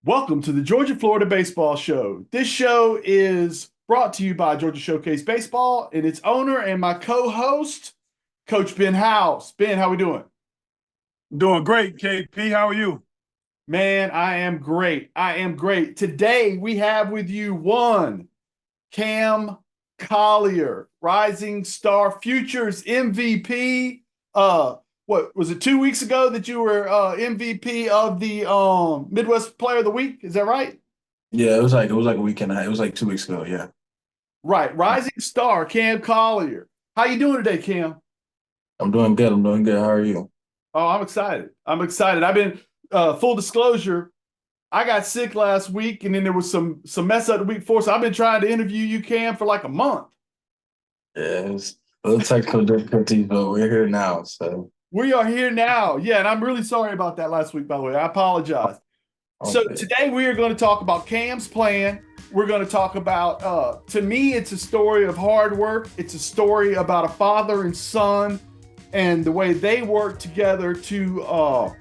Welcome to the Georgia Florida Baseball Show. This show is brought to you by Georgia Showcase Baseball and its owner and my co-host, Coach Ben House. Ben, how we doing? Doing great, KP. How are you? Man, I am great. I am great. Today we have with you one Cam Collier, Rising Star Futures MVP. What was it 2 weeks ago that you were MVP of the Midwest Player of the Week? Is that right? Yeah, it was like a week and a half. It was like 2 weeks ago. Yeah, Right, Rising Star Cam Collier. How you doing today, Cam? I'm doing good. I'm doing good. How are you? Oh, I'm excited. I'm excited. I've been full disclosure. I got sick last week, and then there was some mess up the week before. So I've been trying to interview you, Cam, for like a month. Yeah, it was a little technical difficulties, but we're here now. So We are here now. Yeah, and I'm really sorry about that last week, by the way. I apologize. So okay. today we are going to talk about Cam's plan. We're going to talk about, to me, it's a story of hard work. It's a story about a father and son and the way they work together to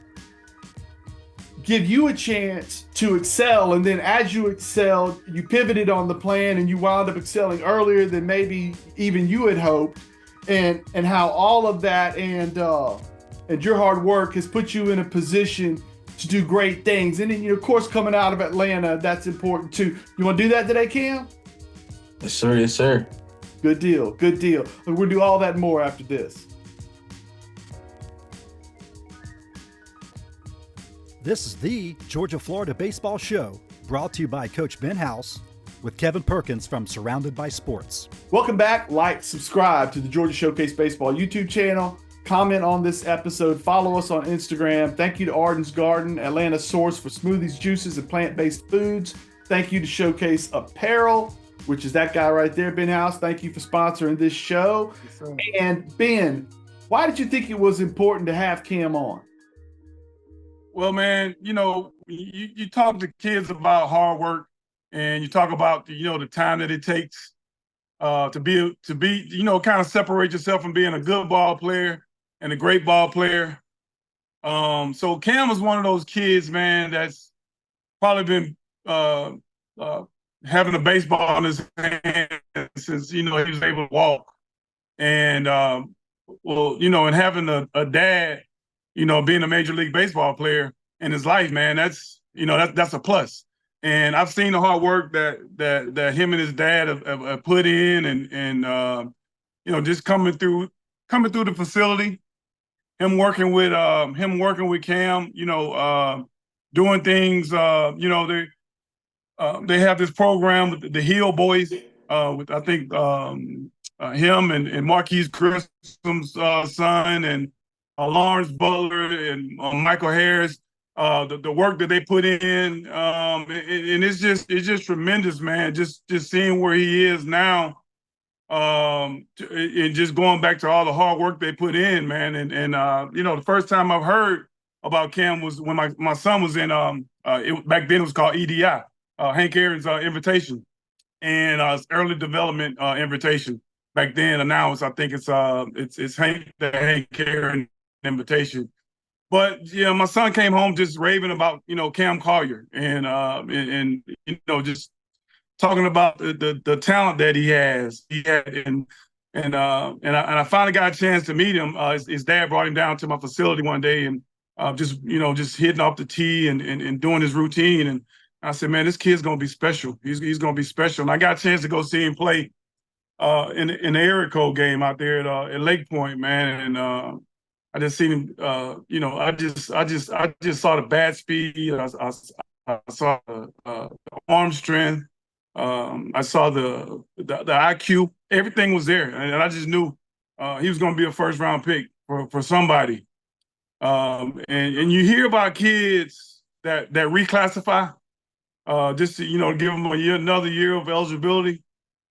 give you a chance to excel. And then as you excelled, you pivoted on the plan and you wound up excelling earlier than maybe even you had hoped. And how all of that and your hard work has put you in a position to do great things. And then, you know, of course, coming out of Atlanta, that's important too. You want to do that today, Cam? Yes, sir. Yes, sir. Good deal. Good deal. We'll do all that and more after this. This is the Georgia Florida Baseball Show, brought to you by Coach Ben House with Kevin Perkins from Surrounded by Sports. Welcome back. Like, subscribe to the Georgia Showcase Baseball YouTube channel. Comment on this episode. Follow us on Instagram. Thank you to Arden's Garden, Atlanta's source for smoothies, juices, and plant-based foods. Thank you to Showcase Apparel, which is that guy right there, Ben House. Thank you for sponsoring this show. Yes, And Ben, why did you think it was important to have Cam on? Well, man, you talk to kids about hard work, and you talk about the time that it takes to be kind of separate yourself from being a good ball player and a great ball player. So Cam was one of those kids, man, that's probably been having a baseball in his hand since he was able to walk, and and having a dad, being a major league baseball player in his life, man, that's a plus. And I've seen the hard work that him and his dad have put in, and just coming through the facility, him working with Cam, doing things. They have this program with the Hill Boys, with I think him and Marquise Grisham's son, and Lawrence Butler and Michael Harris. The work that they put in, and it's just tremendous, man. Just seeing where he is now, and just going back to all the hard work they put in, man. And the first time I've heard about Cam was when my son was in back then it was called EDI, Hank Aaron's invitation, and early development invitation. Back then, and now I think it's the Hank Aaron invitation. But yeah, my son came home just raving about Cam Collier, and just talking about the talent that he has. He had and I finally got a chance to meet him. His dad brought him down to my facility one day, and just hitting off the tee and doing his routine. And I said, man, this kid's gonna be special. He's gonna be special. And I got a chance to go see him play in the area code game out there at Lake Point, man. And I just seen him. I just saw the bat speed. I saw the arm strength. I saw the IQ. Everything was there, and I just knew he was going to be a first round pick for somebody. And you hear about kids that reclassify just to give them another year of eligibility.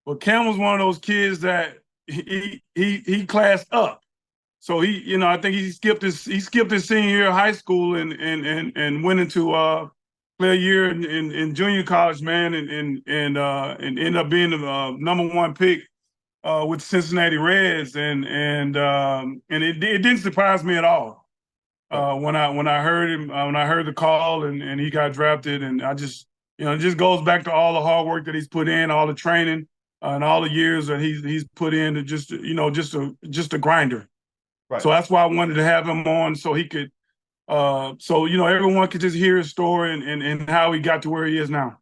But Cam was one of those kids that he classed up. So I think he skipped his senior year of high school and went into play a year in junior college, man, and ended up being the number one pick with Cincinnati Reds, and it didn't surprise me at all. when I heard him when I heard the call and he got drafted, and I just it just goes back to all the hard work that he's put in, all the training, and all the years that he's put in to just a grinder. Right. So that's why I wanted to have him on so he could everyone could just hear his story and how he got to where he is now.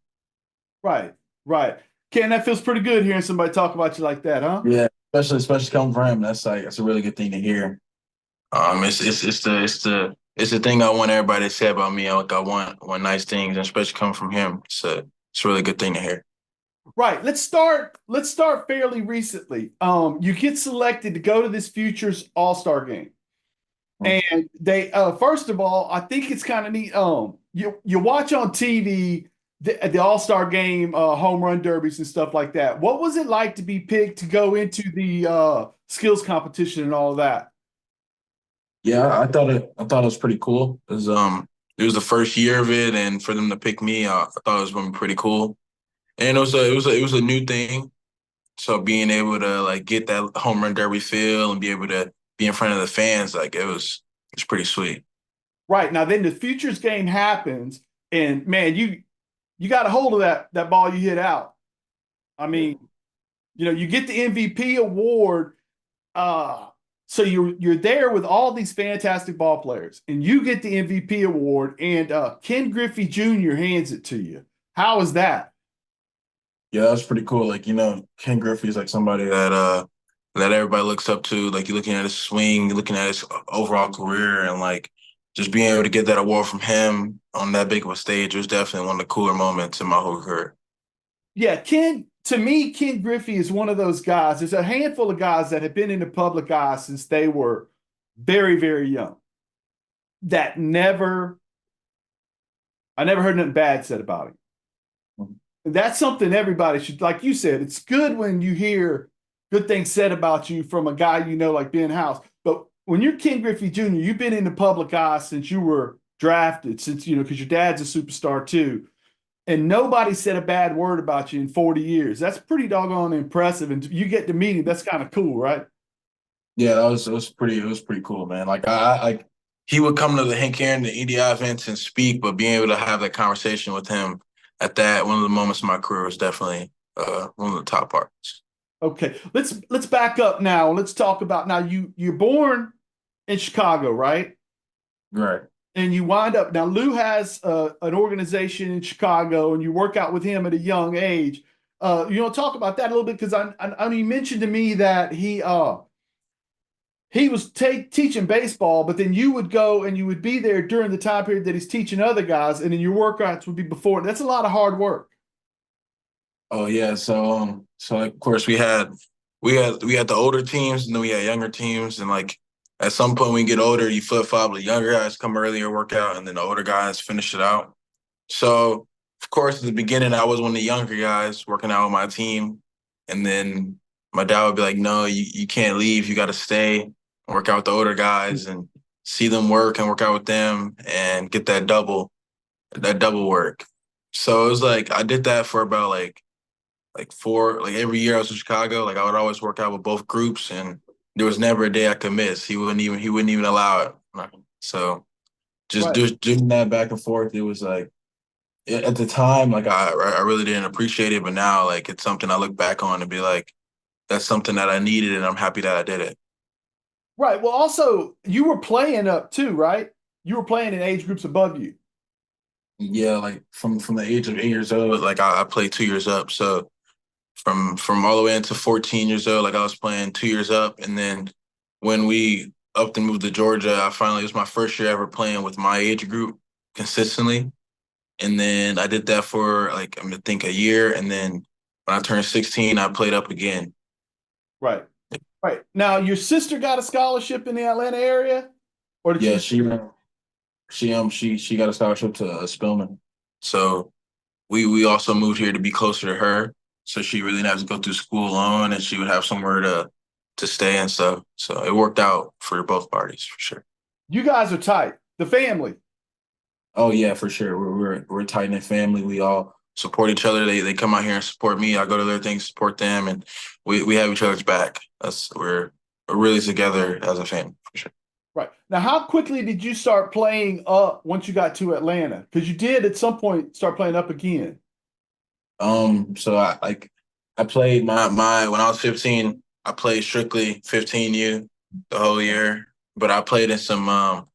Right. Right. Ken, that feels pretty good hearing somebody talk about you like that, huh? Yeah, especially coming from him. That's a really good thing to hear. It's the thing I want everybody to say about me. I want nice things, and especially coming from him. It's a really good thing to hear. Right. Let's start fairly recently. You get selected to go to this Futures All-Star game. And they first of all, I think it's kind of neat. You watch on TV the All-Star game, home run derbies and stuff like that. What was it like to be picked to go into the skills competition and all of that? Yeah, I thought it was pretty cool. It was the first year of it, and for them to pick me, I thought it was going to be pretty cool. And it was a new thing. So being able to like get that home run derby feel and be able to be in front of the fans, like it's pretty sweet. Right. Now then the Futures game happens, and man, you got a hold of that ball you hit out. I mean, you get the MVP award. So you're there with all these fantastic ball players, and you get the MVP award, and Ken Griffey Jr. hands it to you. How is that? Yeah, that's pretty cool. Like, Ken Griffey is like somebody that everybody looks up to. Like, you're looking at his swing, you're looking at his overall career, and like just being able to get that award from him on that big of a stage was definitely one of the cooler moments in my whole career. Yeah, to me, Ken Griffey is one of those guys. There's a handful of guys that have been in the public eye since they were very, very young. I never heard nothing bad said about him. That's something everybody should, like you said, it's good when you hear good things said about you from a guy like Ben House. But when you're Ken Griffey Jr., you've been in the public eye since you were drafted, because your dad's a superstar too. And nobody said a bad word about you in 40 years. That's pretty doggone impressive. And you get to meet him. That's kind of cool, right? Yeah, it was pretty cool, man. Like he would come to the Hank Aaron, the EDI events and speak, but being able to have that conversation with him at that one of the moments of my career was definitely one of the top parts. Okay, let's back up now. Let's talk about now. You're born in Chicago, right? Right. And you wind up now. Lou has an organization in Chicago, and you work out with him at a young age. Talk about that a little bit, because I know you mentioned to me that he was teaching baseball, but then you would go and you would be there during the time period that he's teaching other guys, and then your workouts would be before. That's a lot of hard work. Oh yeah, so of course we had the older teams, and then we had younger teams, and like at some point when you get older, you flip flop. The younger guys come earlier, work out, and then the older guys finish it out. So of course at the beginning I was one of the younger guys working out with my team, and then my dad would be like, "No, you can't leave. You got to stay, work out with the older guys, and see them work and work out with them, and get that double work." So it was like I did that for about every year I was in Chicago. Like I would always work out with both groups, and there was never a day I could miss. He wouldn't even allow it. So just doing that back and forth, it was like at the time, like I really didn't appreciate it, but now like it's something I look back on and be like, that's something that I needed, and I'm happy that I did it. Right. Well, also you were playing up too, right? You were playing in age groups above you. Yeah, like from the age of 8 years old, like I played 2 years up. So from all the way into 14 years old, like I was playing 2 years up, and then when we upped and moved to Georgia, it was my first year ever playing with my age group consistently. And then I did that for like I think a year, and then when I turned 16, I played up again. Right. Right. Now, your sister got a scholarship in the Atlanta area, or did Yeah, you? she got a scholarship to Spelman. So we also moved here to be closer to her, so she really didn't have to go through school alone, and she would have somewhere to stay and stuff. So it worked out for both parties for sure. You guys are tight. The family. Oh yeah, for sure. We're a tight knit family. We all support each other. They come out here and support me. I go to their things, support them, and we have each other's back. We're really together as a family for sure. Right. Now, how quickly did you start playing up once you got to Atlanta? Because you did at some point start playing up again. So I played my when I was 15, I played strictly 15U the whole year. But I played in some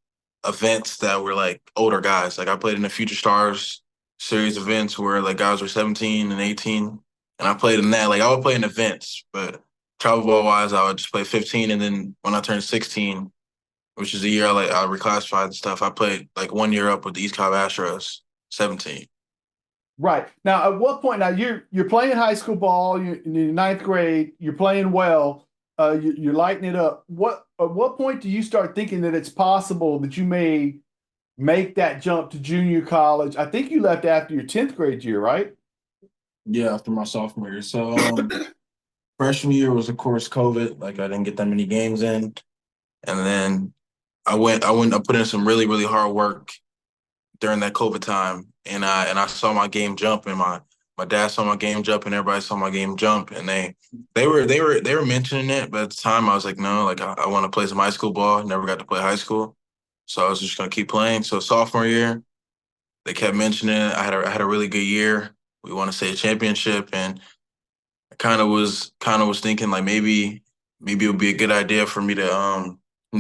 events that were like older guys. Like I played in the Future Stars series events where like guys were 17 and 18. And I played in that. Like I would play in events, but travel ball wise, I would just play 15. And then when I turned 16, which is the year I reclassified and stuff, I played like 1 year up with the East Cobb Astros, 17. Right. Now, at what point? Now you're playing high school ball. You're in your ninth grade. You're playing well. You're lighting it up. At what point do you start thinking that it's possible that you may make that jump to junior college? I think you left after your 10th grade year, right? Yeah, after my sophomore year. So freshman year was of course COVID. Like I didn't get that many games in. And then I put in some really, really hard work during that COVID time. And I saw my game jump and my dad saw my game jump and everybody saw my game jump and they were mentioning it, but at the time I was like, no, like I want to play some high school ball. Never got to play high school. So I was just gonna keep playing. So sophomore year, they kept mentioning it. I had a really good year. We won a state championship and I kind of was thinking like maybe it would be a good idea for me to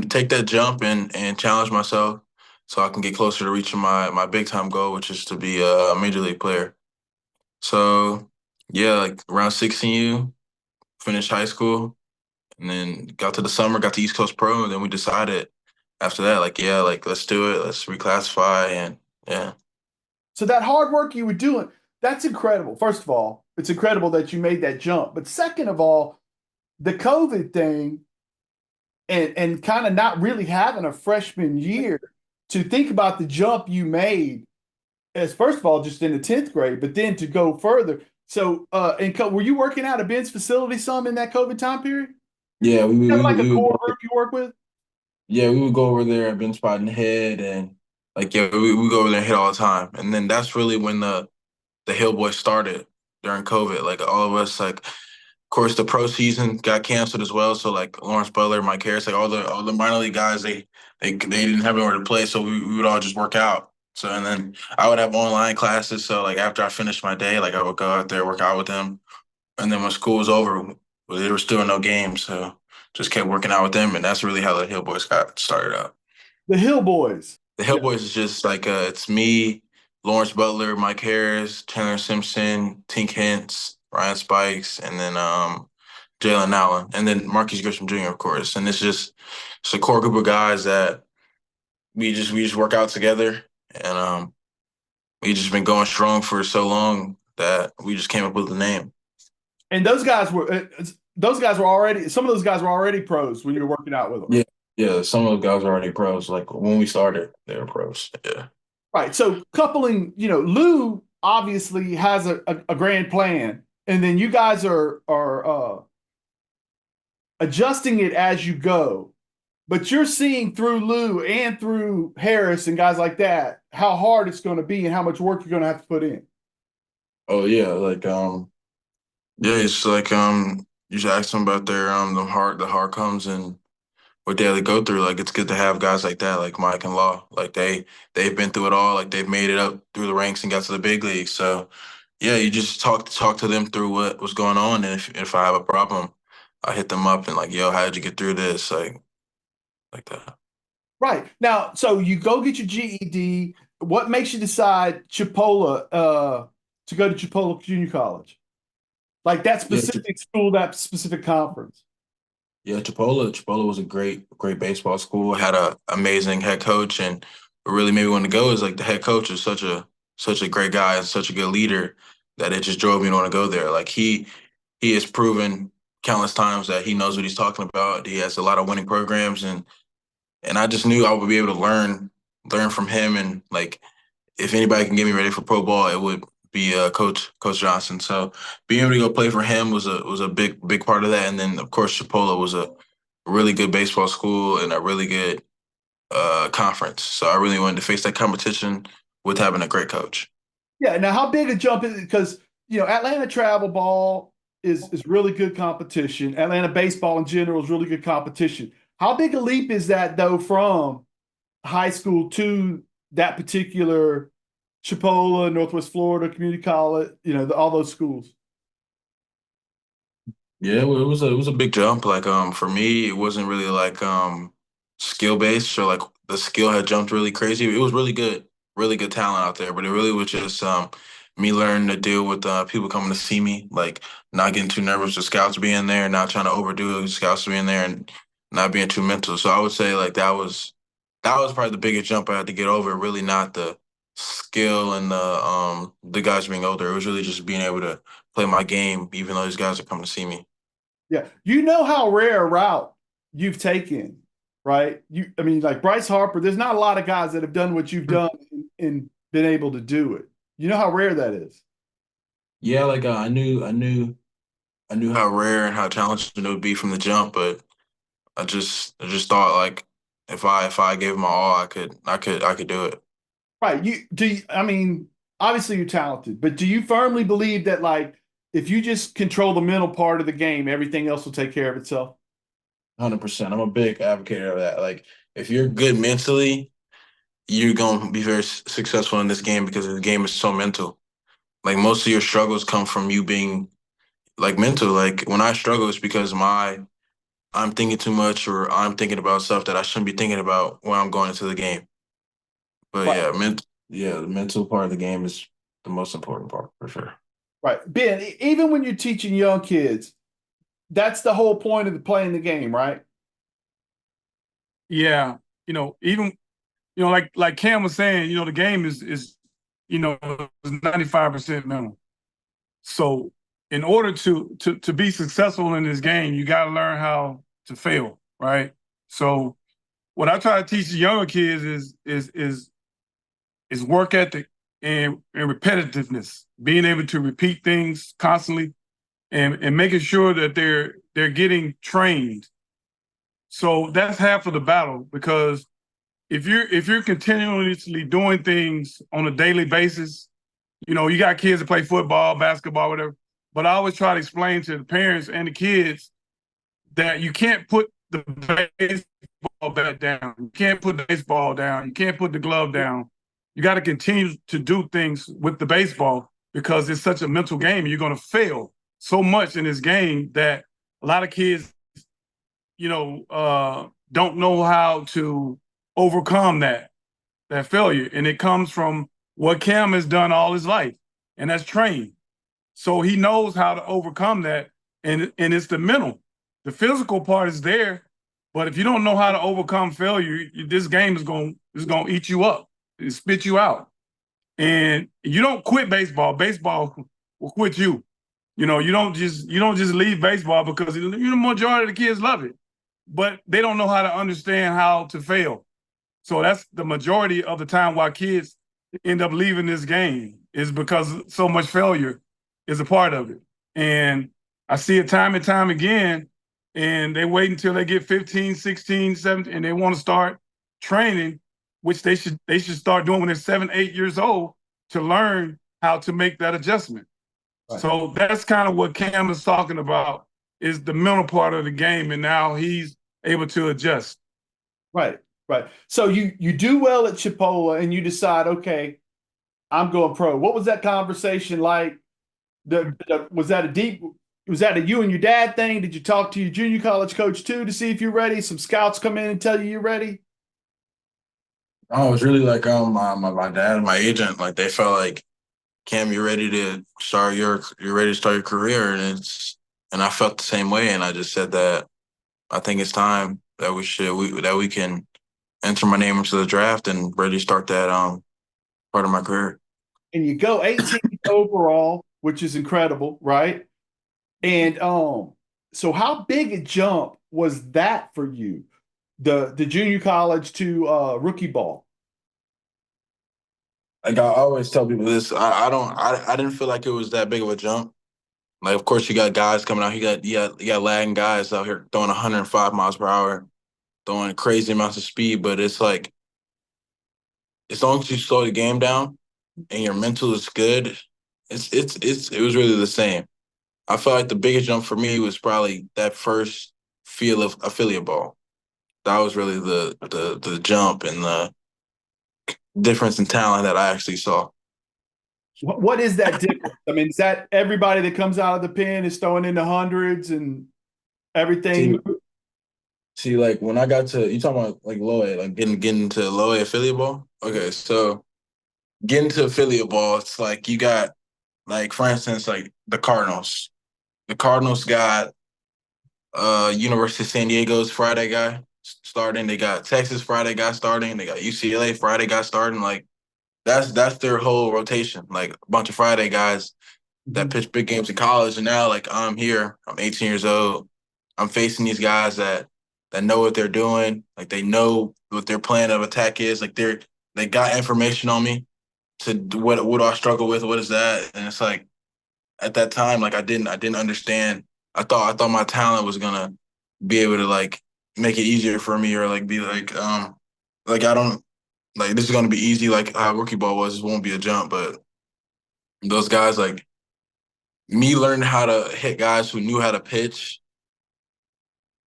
take that jump and challenge myself so I can get closer to reaching my big time goal, which is to be a major league player. So yeah, like around 16U, finished high school, and then got to the summer, got to East Coast Pro, and then we decided after that, like yeah, like let's do it, let's reclassify, and yeah. So that hard work you were doing, that's incredible. First of all, it's incredible that you made that jump. But second of all, the COVID thing and kind of not really having a freshman year to think about the jump you made as first of all just in the 10th grade, but then to go further. So were you working out of Ben's facility some in that COVID time period? Yeah, we, You we, have we, like a we would core group you work with? Yeah, we would go over there at Ben Spot and Head and like yeah, we go over there and hit all the time. And then that's really when the Hill Boys started during COVID. Like all of us, like of course the pro season got canceled as well. So like Lawrence Butler, Mike Harris, like all the minor league guys, they didn't have anywhere to play, so we would all just work out. So and then I would have online classes. So like after I finished my day, like I would go out there work out with them. And then when school was over, well, there were still no games, so just kept working out with them, and that's really how the Hill Boys got started up. The Hill Boys. The Yeah. Hellboys is just like it's me, Lawrence Butler, Mike Harris, Chandler Simpson, Tink Hintz, Ryan Spikes, and then Jalen Allen, and then Marquise Grisham Jr. of course. And it's a core group of guys that we just work out together, and we just been going strong for so long that we just came up with the name. And those guys were already some of those guys were already pros when you were working out with them. Yeah, yeah. Some of the guys are already pros. Like when we started, they were pros. Yeah. Right. So coupling, Lou obviously has a grand plan, and then you guys are adjusting it as you go. But you're seeing through Lou and through Harris and guys like that how hard it's going to be and how much work you're going to have to put in. Oh yeah, like yeah, it's like you should ask them about their the hard comes and what they had to go through. Like it's good to have guys like that, like Mike and Law. Like they've been through it all. Like they've made it up through the ranks and got to the big leagues. So yeah, you just talk to them through what was going on, and if I have a problem, I hit them up and like, yo, how did you get through this? Like that. Right. Now, so you go get your GED. What makes you decide Chipola to go to Chipola Junior College? Like that Yeah, specific school, that specific conference. yeah. Chipola was a great baseball school. Had a amazing head coach, and what really made me want to go is like the head coach is such a great guy and such a good leader that it just drove me to want to go there. Like he has proven countless times that he knows what he's talking about. He has a lot of winning programs, and I just knew I would be able to learn from him. And like, if anybody can get me ready for pro ball, it would be Coach Johnson. So being able to go play for him was a big part of that. And then of course Chipola was a really good baseball school and a really good conference. So I really wanted to face that competition with having a great coach. Yeah. Now, how big a jump is it? Because Atlanta travel ball is really good competition. Atlanta baseball in general is really good competition. How big a leap is that though from high school to that particular Chipola, Northwest Florida Community College, all those schools? Yeah, it was a big jump. Like for me, it wasn't really like skill based or like the skill had jumped really crazy. It was really good talent out there, but it really was just me learning to deal with people coming to see me, like not getting too nervous with scouts being there, not trying to overdo it, scouts being there, and not being too mental. So I would say like that was probably the biggest jump I had to get over. Really, not the skill and the guys being older. It was really just being able to play my game, even though these guys are coming to see me. Yeah. You know how rare a route you've taken, right? I mean, like Bryce Harper, there's not a lot of guys that have done what you've done and been able to do it. You know how rare that is. Yeah, like I knew how rare and how challenging it would be from the jump, but I just thought like if I gave it my all, I could do it. Right. I mean, obviously you're talented, but do you firmly believe that like if you just control the mental part of the game, everything else will take care of itself? 100%. I'm a big advocate of that. Like if you're good mentally, you're gonna be very successful in this game because the game is so mental. Like most of your struggles come from you being like mental. Like when I struggle, it's because I'm thinking too much or I'm thinking about stuff that I shouldn't be thinking about when I'm going into the game. But Right. yeah, the mental part of the game is the most important part for sure. Right. Ben, even when you're teaching young kids, that's the whole point of playing the game, right? Yeah, even like Cam was saying, the game is 95% mental. So in order to be successful in this game, you got to learn how to fail, right? So what I try to teach the younger kids is work ethic and repetitiveness, being able to repeat things constantly and making sure that they're getting trained. So that's half of the battle because if you're continuously doing things on a daily basis, you got kids that play football, basketball, whatever. But I always try to explain to the parents and the kids that you can't put the baseball bat down. You can't put the baseball down. You can't put the glove down. You got to continue to do things with the baseball because it's such a mental game. You're going to fail so much in this game that a lot of kids, don't know how to overcome that failure. And it comes from what Cam has done all his life, and that's trained. So he knows how to overcome that. And it's the mental. The physical part is there, but if you don't know how to overcome failure, this game is gonna eat you up, it spit you out. And you don't quit baseball. Baseball will quit you. You don't just leave baseball because the majority of the kids love it, but they don't know how to understand how to fail. So that's the majority of the time why kids end up leaving this game is because so much failure is a part of it. And I see it time and time again, and they wait until they get 15, 16, 17, and they want to start training, which they should start doing when they're 7, 8 years old to learn how to make that adjustment. Right. So that's kind of what Cam is talking about is the mental part of the game, and now he's able to adjust. Right. Right. So you do well at Chipola and you decide, okay, I'm going pro. What was that conversation like? Was that a you and your dad thing? Did you talk to your junior college coach too to see if you're ready? Some scouts come in and tell you you're ready? Oh, it was really like my dad and my agent, like they felt like Cam, you're ready to start your career and I felt the same way and I just said that I think it's time that we can enter my name into the draft and ready to start that part of my career. And you go 18th overall, which is incredible, right? And so how big a jump was that for you? The junior college to rookie ball. Like I always tell people this, I didn't feel like it was that big of a jump. Like of course you got guys coming out, you got lagging guys out here throwing 105 miles per hour, throwing crazy amounts of speed, but it's like as long as you slow the game down and your mental is good, it was really the same. I felt like the biggest jump for me was probably that first feel of affiliate ball. that was really the jump and the difference in talent that I actually saw. What is that difference? I mean, is that everybody that comes out of the pen is throwing in the hundreds and everything? See, like when I got to you talking about like low A, like getting to low A affiliate ball. Okay, so getting to affiliate ball, it's like you got like for instance, like the Cardinals. The Cardinals got University of San Diego's Friday guy starting. They got Texas Friday guy starting. They got UCLA Friday guy starting. Like that's their whole rotation. Like a bunch of Friday guys that pitch big games in college. And now like I'm here. I'm 18 years old. I'm facing these guys that know what they're doing. Like they know what their plan of attack is. Like they got information on me to what do I struggle with? What is that? And it's like at that time, like I didn't understand. I thought my talent was gonna be able to like make it easier for me or like be like I don't like this is gonna be easy like how rookie ball was. This won't be a jump, but those guys like me learning how to hit guys who knew how to pitch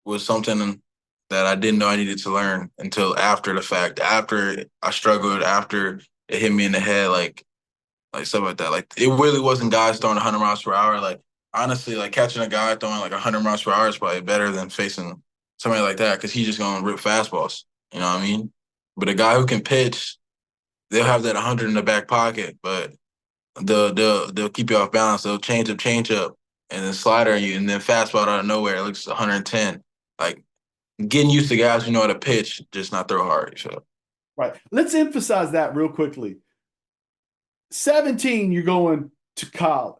was something that I didn't know I needed to learn until after the fact. After I struggled, after it hit me in the head, like stuff like that. Like it really wasn't guys throwing 100 miles per hour. Like honestly, like catching a guy throwing like 100 miles per hour is probably better than facing somebody like that because he's just going to rip fastballs. You know what I mean? But a guy who can pitch, they'll have that 100 in the back pocket, but they'll keep you off balance. They'll change up, and then slider you, and then fastball out of nowhere. It looks 110. Like getting used to guys who know how to pitch, just not throw hard. So Right. Let's emphasize that real quickly. 17, you're going to college.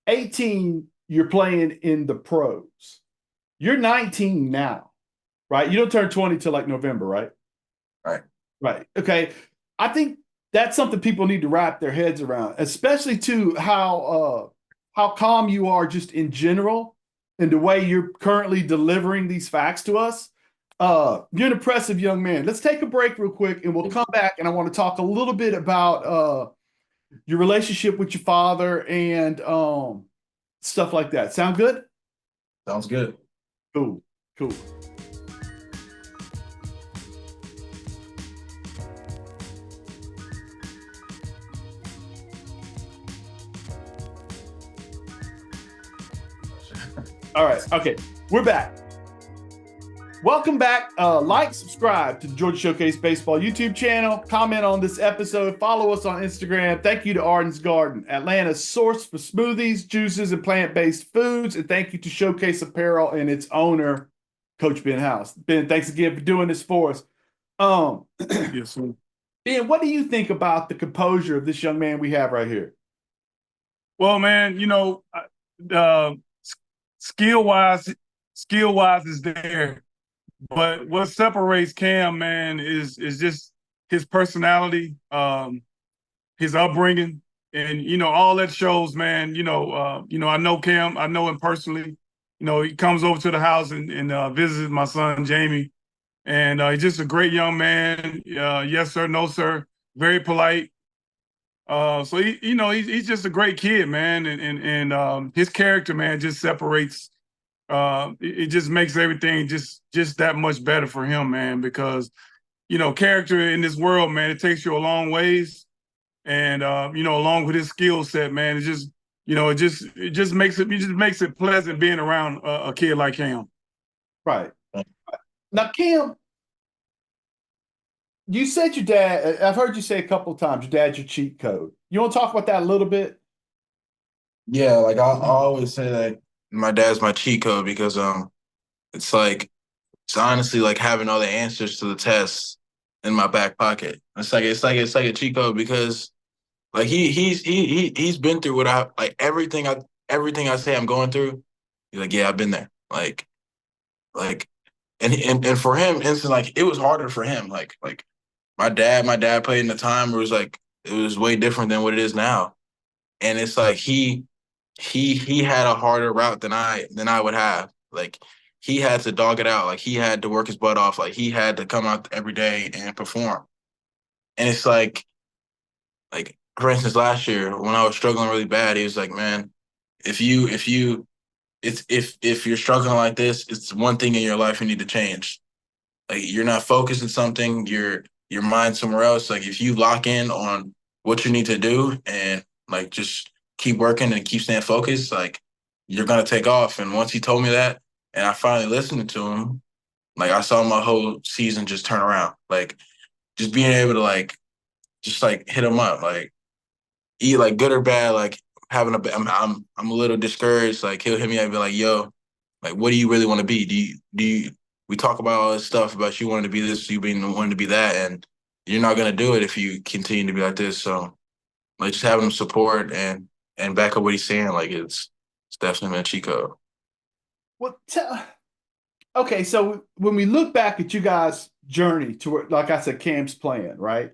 18, you're playing in the pros. You're 19 now, right? You don't turn 20 till like November, right? right. Right. Okay. I think that's something people need to wrap their heads around, especially to how calm you are just in general and the way you're currently delivering these facts to us. You're an impressive young man. Let's take a break real quick and we'll come back and I want to talk a little bit about your relationship with your father and stuff like that. Sound good? Sounds good. Cool. Cool. All right. Okay. We're back. Welcome back. Like, subscribe to the Georgia Showcase Baseball YouTube channel. Comment on this episode. Follow us on Instagram. Thank you to Arden's Garden, Atlanta's source for smoothies, juices, and plant-based foods. And thank you to Showcase Apparel and its owner, Coach Ben House. Ben, thanks again for doing this for us. Yes, sir. Ben, what do you think about the composure of this young man we have right here? Well, man, skill-wise is there. But what separates Cam, man, is just his personality, his upbringing, and all that shows, man. I know Cam. I know him personally. He comes over to the house and visits my son Jamie, and he's just a great young man. Yes, sir. No, sir. Very polite. So he's just a great kid, man, and his character, man, just separates. It just makes everything just that much better for him, man, because character in this world, man, it takes you a long ways, and along with his skill set, man, it just makes it pleasant being around a kid like him. Right. Now, Cam, you said your dad, I've heard you say a couple of times, your dad's your cheat code. You want to talk about that a little bit? Yeah, like I always say that my dad's my cheat code because it's like it's honestly like having all the answers to the tests in my back pocket. It's like a cheat code because like he's been through what I like everything I say I'm going through. He's like, yeah, I've been there. Like and for him, instant like it was harder for him. Like my dad played in a time where it was way different than what it is now. And it's like he had a harder route than I would have. Like he had to dog it out. Like he had to work his butt off. Like he had to come out every day and perform. And it's like for instance, last year when I was struggling really bad, he was like, "Man, if you're struggling like this, it's one thing in your life you need to change." like you're not focused on something, your mind's somewhere else. Like if you lock in on what you need to do and like just keep working and keep staying focused, like you're gonna take off. And once he told me that, and I finally listened to him, like I saw my whole season just turn around. Like just being able to like just like hit him up, like eat like good or bad, like having a I'm a little discouraged. Like he'll hit me up and be like, "Yo, like what do you really want to be? Do you we talk about all this stuff about you wanting to be this, you being wanting to be that, and you're not gonna do it if you continue to be like this." So like just having him support and back up what he's saying, like it's definitely been a cheat code. Well, okay, so when we look back at you guys' journey to where, like I said, Cam's playing, right?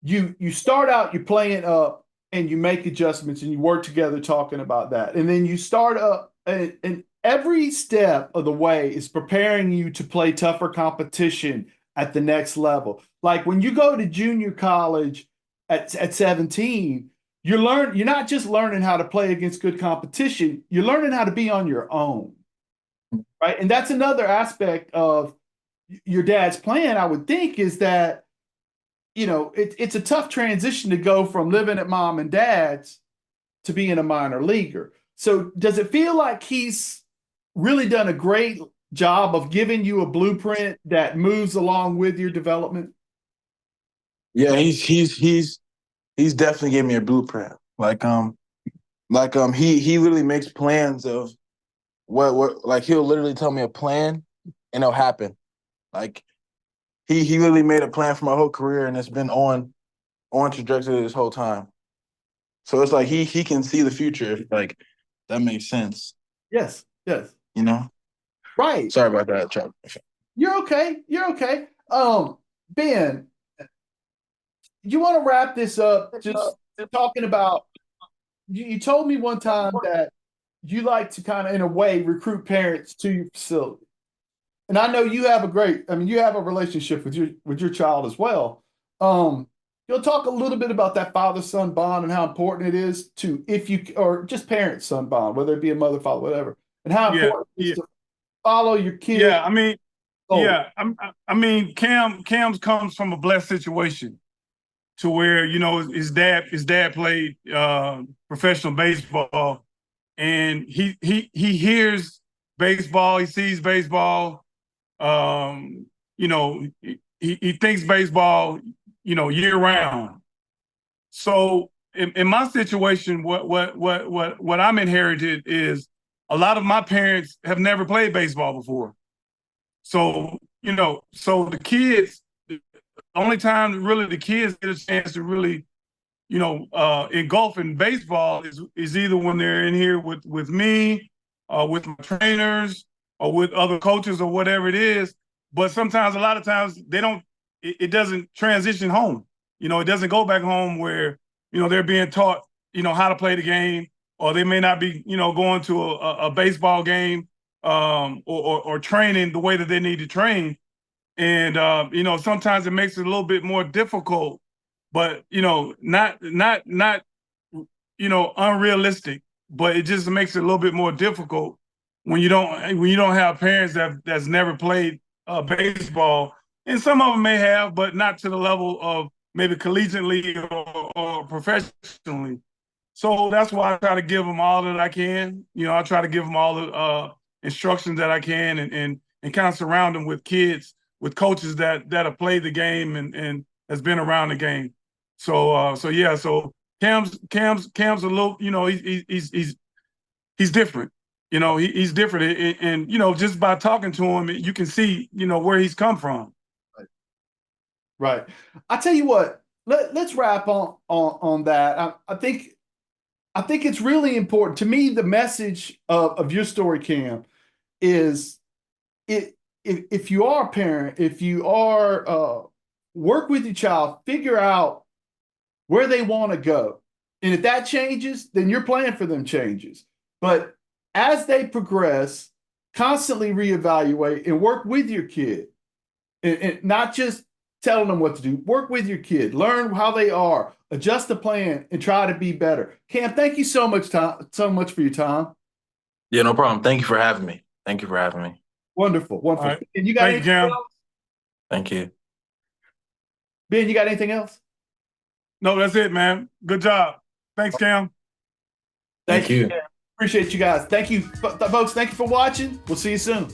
You start out, you're playing up, and you make adjustments, and you work together talking about that, and then you start up, and every step of the way is preparing you to play tougher competition at the next level. Like when you go to junior college at 17, you're not just learning how to play against good competition, you're learning how to be on your own, right? And that's another aspect of your dad's plan, I would think, is that it's a tough transition to go from living at mom and dad's to being a minor leaguer. So does it feel like he's really done a great job of giving you a blueprint that moves along with your development? Yeah, he's definitely gave me a blueprint. He literally makes plans of what like he'll literally tell me a plan and it'll happen. Like he literally made a plan for my whole career and it's been on trajectory this whole time. So it's like he can see the future if like that makes sense, Yes, yes. you know? Right. Sorry about that, Chuck. You're okay. You're okay. Ben, you want to wrap this up just talking about you told me one time that you like to kind of in a way recruit parents to your facility. And I know you have a relationship with your child as well. Um, you'll talk a little bit about that father-son bond and how important it is to if you or just parent-son bond, whether it be a mother, father, whatever, and how Yeah, important it is yeah, to follow your kid. yeah. I mean, Oh, yeah. I mean, Cam's comes from a blessed situation to where his dad played professional baseball, and he hears baseball, he sees baseball. Um, he thinks baseball, year round. So in my situation, what I'm inherited is a lot of my parents have never played baseball before. So so the kids, the only time really the kids get a chance to really engulf in baseball is either when they're in here with me, with my trainers, or with other coaches or whatever it is. But sometimes, a lot of times, they don't. It doesn't transition home. It doesn't go back home where they're being taught how to play the game, or they may not be going to a baseball game or training the way that they need to train. And sometimes it makes it a little bit more difficult, but not unrealistic, but it just makes it a little bit more difficult when you don't have parents that's never played baseball. And some of them may have, but not to the level of maybe collegiately or professionally. So that's why I try to give them all that I can. I try to give them all the instructions that I can, and kind of surround them with kids, with coaches that have played the game and has been around the game. So yeah, so Cam's a little, he's different. He's different, and just by talking to him, you can see where he's come from. right. I tell you what. Let's wrap on that. I think it's really important to me. The message of your story, Cam, is it if you are a parent, if you are work with your child, figure out where they want to go, and if that changes, then your plan for them changes. But as they progress, constantly reevaluate and work with your kid, and not just telling them what to do. Work with your kid, learn how they are, adjust the plan, and try to be better. Cam, thank you so much for your time. Yeah, no problem. Thank you for having me. Thank you for having me. Wonderful. All right. And you got Thank you, anything Cam. else? Thank you. Ben, you got anything else? No, that's it, man. Good job. Thanks, Cam. Thank you. Appreciate you guys. Thank you, folks. Thank you for watching. We'll see you soon.